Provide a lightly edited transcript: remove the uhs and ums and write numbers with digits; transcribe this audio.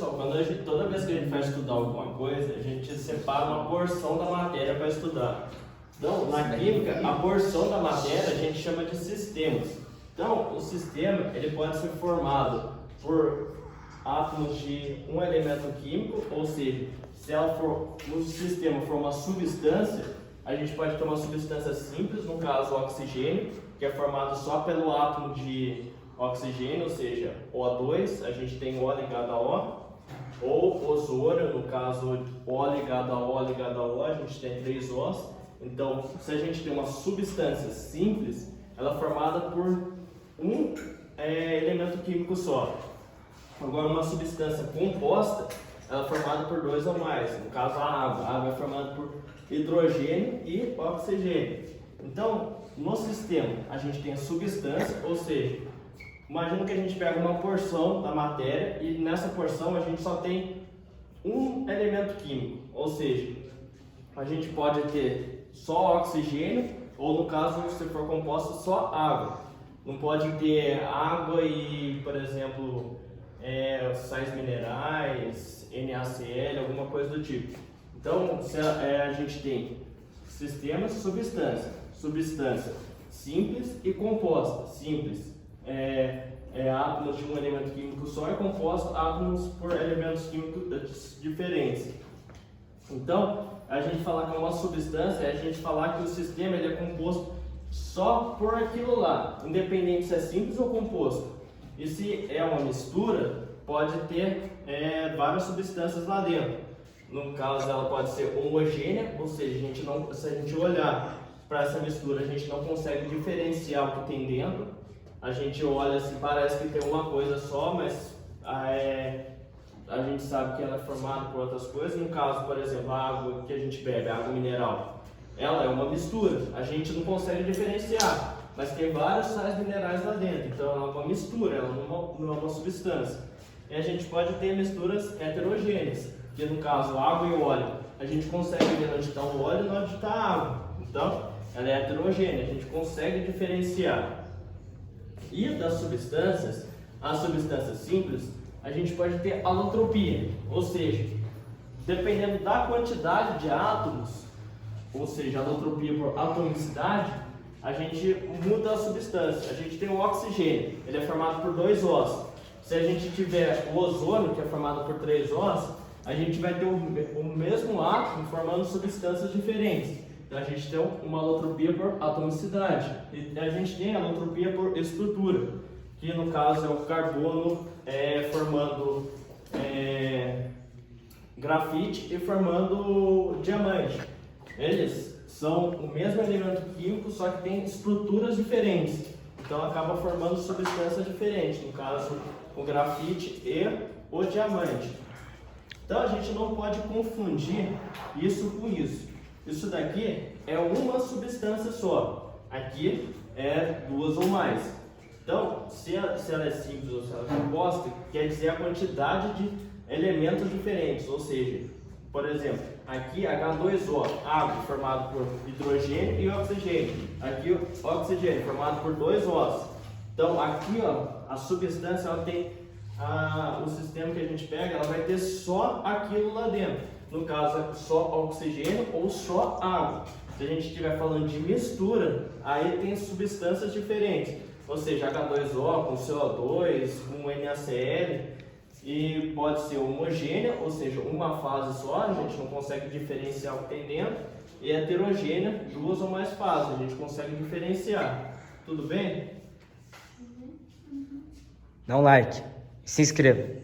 pessoal, toda vez que a gente vai estudar alguma coisa, a gente separa uma porção da matéria para estudar. Então, na química, a porção da matéria a gente chama de sistemas. Então, o sistema ele pode ser formado por átomos de um elemento químico, ou seja, se o sistema for uma substância, a gente pode ter uma substância simples, no caso o oxigênio, que é formado só pelo átomo de oxigênio, ou seja, O2, a gente tem O ligado a O, ou ozônio, no caso O ligado a O ligado a O, a gente tem 3 Os. Então, se a gente tem uma substância simples, ela é formada por um elemento químico só. Agora, uma substância composta, ela é formada por 2 ou mais, no caso a água. A água é formada por hidrogênio e oxigênio. Então, no sistema, a gente tem a substância, ou seja, imagina que a gente pega uma porção da matéria e nessa porção a gente só tem um elemento químico, ou seja, a gente pode ter só oxigênio ou, no caso, se for composto, só água. Não pode ter água e, por exemplo, sais minerais, NaCl, alguma coisa do tipo. Então, a gente tem sistemas, substância simples e composta. Simples átomos de um elemento químico só, e composto átomos por elementos químicos diferentes. Então, a gente falar que é uma substância é a gente falar que o sistema ele é composto só por aquilo lá, independente se é simples ou composto. E se é uma mistura, pode ter várias substâncias lá dentro. No caso, ela pode ser homogênea, ou seja, se a gente olhar para essa mistura, a gente não consegue diferenciar o que tem dentro. A gente olha assim, parece que tem uma coisa só, mas a gente sabe que ela é formada por outras coisas. No caso, por exemplo, a água que a gente bebe, a água mineral, ela é uma mistura. A gente não consegue diferenciar, mas tem vários sais minerais lá dentro. Então, ela é uma mistura, ela não é uma substância. E a gente pode ter misturas heterogêneas, que no caso, água e óleo, a gente consegue ver onde está o óleo e onde está a água. Então, ela é heterogênea, a gente consegue diferenciar. E das substâncias, as substâncias simples, a gente pode ter alotropia, ou seja, dependendo da quantidade de átomos, ou seja, alotropia por atomicidade, a gente muda a substância. A gente tem o oxigênio, ele é formado por 2 Os. Se a gente tiver o ozônio, que é formado por 3 Os, a gente vai ter o mesmo átomo formando substâncias diferentes. Então a gente tem uma alotropia por atomicidade e a gente tem a alotropia por estrutura, que no caso é o carbono formando grafite e formando diamante. Eles são o mesmo elemento químico, só que tem estruturas diferentes. Então acaba formando substâncias diferentes, no caso o grafite e o diamante. Então a gente não pode confundir isso com isso. Isso daqui é uma substância só. Aqui é 2 ou mais. Então, se ela é simples ou se ela é composta, quer dizer a quantidade de elementos diferentes. Ou seja, por exemplo, aqui H2O, água, formado por hidrogênio e oxigênio. Aqui o oxigênio, formado por 2 Os. Então, aqui a substância ela tem o sistema que a gente pega, ela vai ter só aquilo lá dentro. No caso, é só oxigênio ou só água. Se a gente estiver falando de mistura, aí tem substâncias diferentes. Ou seja, H2O com CO2, com NaCl, e pode ser homogênea, ou seja, uma fase só, a gente não consegue diferenciar o que tem dentro, e heterogênea, 2 ou mais fases, a gente consegue diferenciar. Tudo bem? Dá um like, se inscreva.